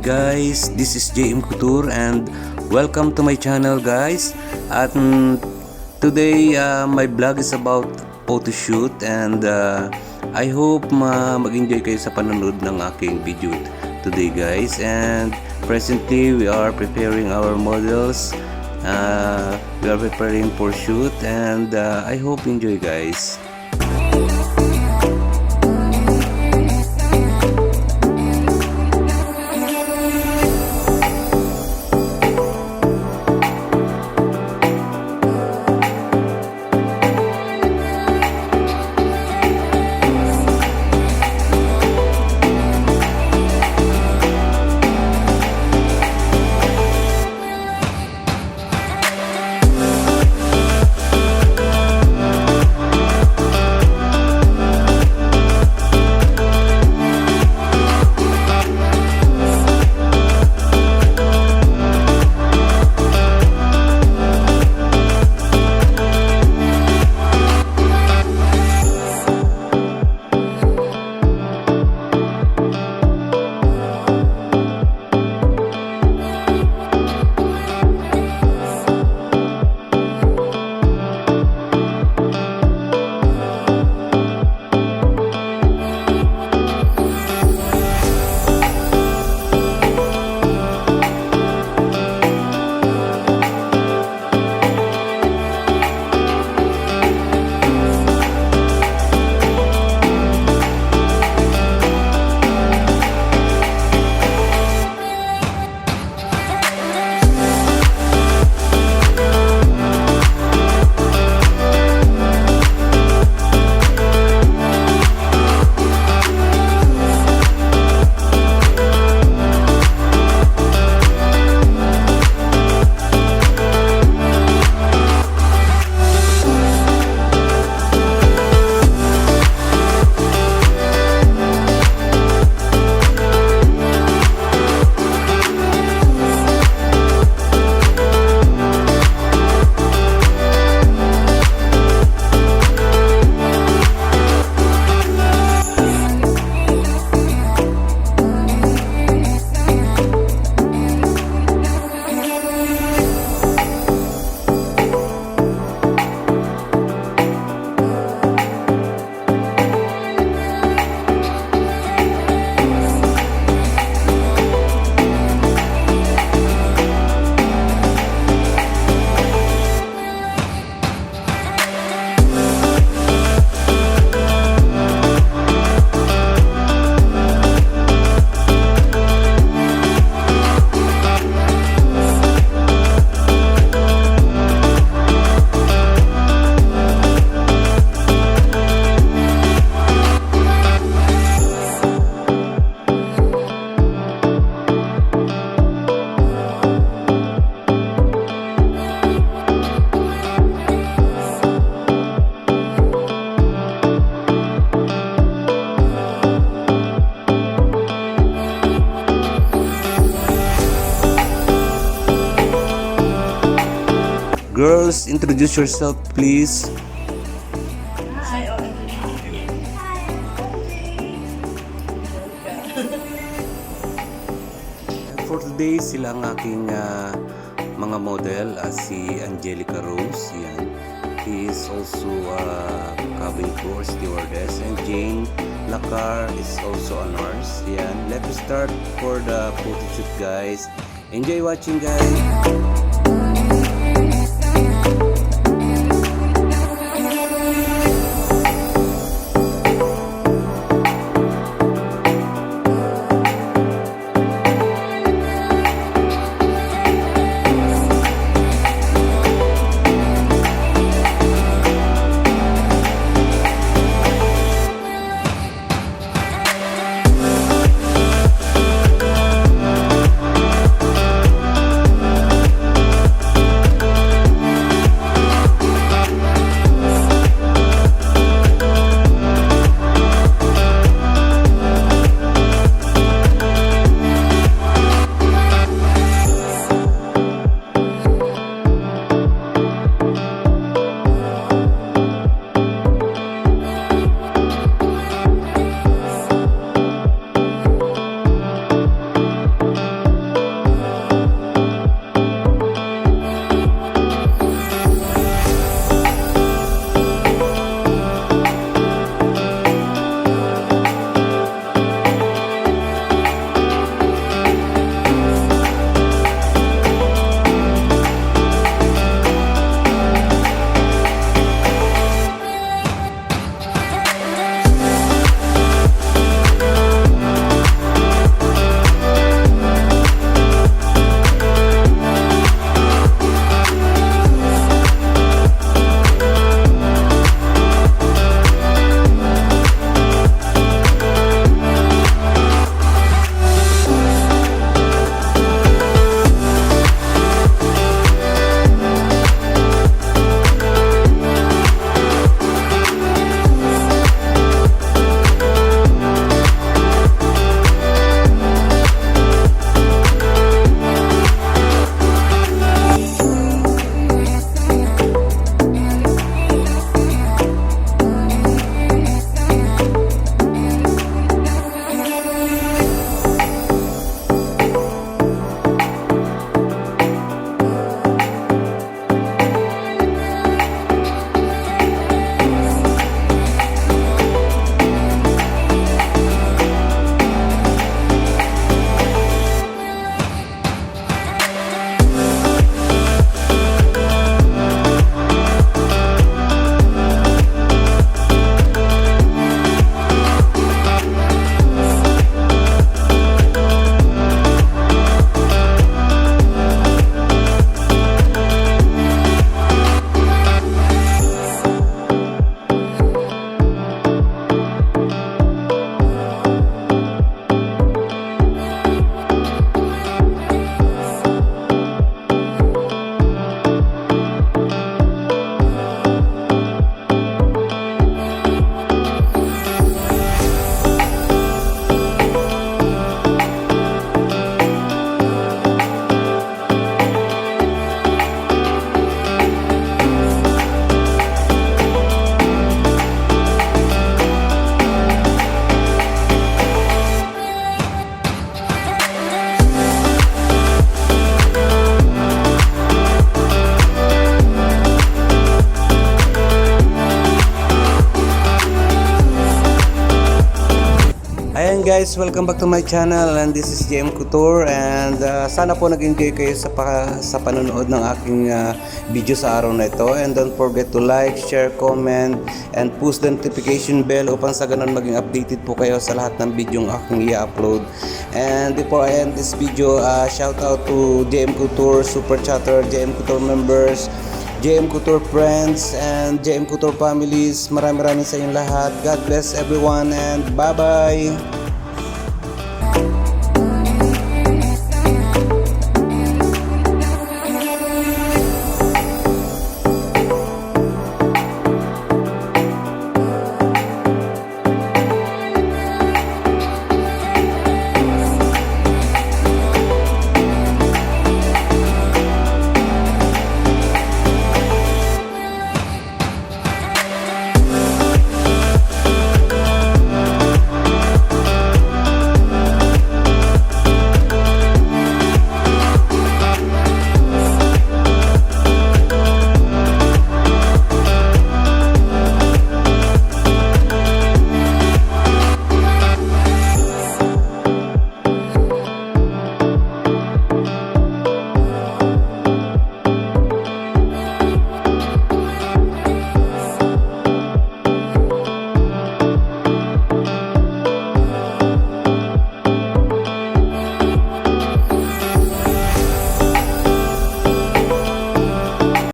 guys, this is JM Couture and welcome to my channel guys. At today my vlog is about photoshoot and I hope mag-enjoy kayo sa panonood ng aking video today guys. And presently we are preparing our models. We are preparing for shoot and I hope enjoy guys. Girls, introduce yourself please. For today, sila ang aking mga model, si Angelica Rose, yan. He is also cabin crew stewardess, and Jane Lacar is also a nurse, yan. Let's start for the photoshoot guys. Enjoy watching guys. guys, welcome back to my channel, and this is JM Couture, and sana po nag-enjoy kayo sa panonood ng aking video sa araw na ito. And don't forget to like, share, comment, and push the notification bell upang sa ganun maging updated po kayo sa lahat ng video ng aking i-upload. And before I end this video, shout out to JM Couture Super Chatter, JM Couture members, JM Couture friends, and JM Couture families. Maraming sa inyong lahat. God bless everyone, and bye-bye!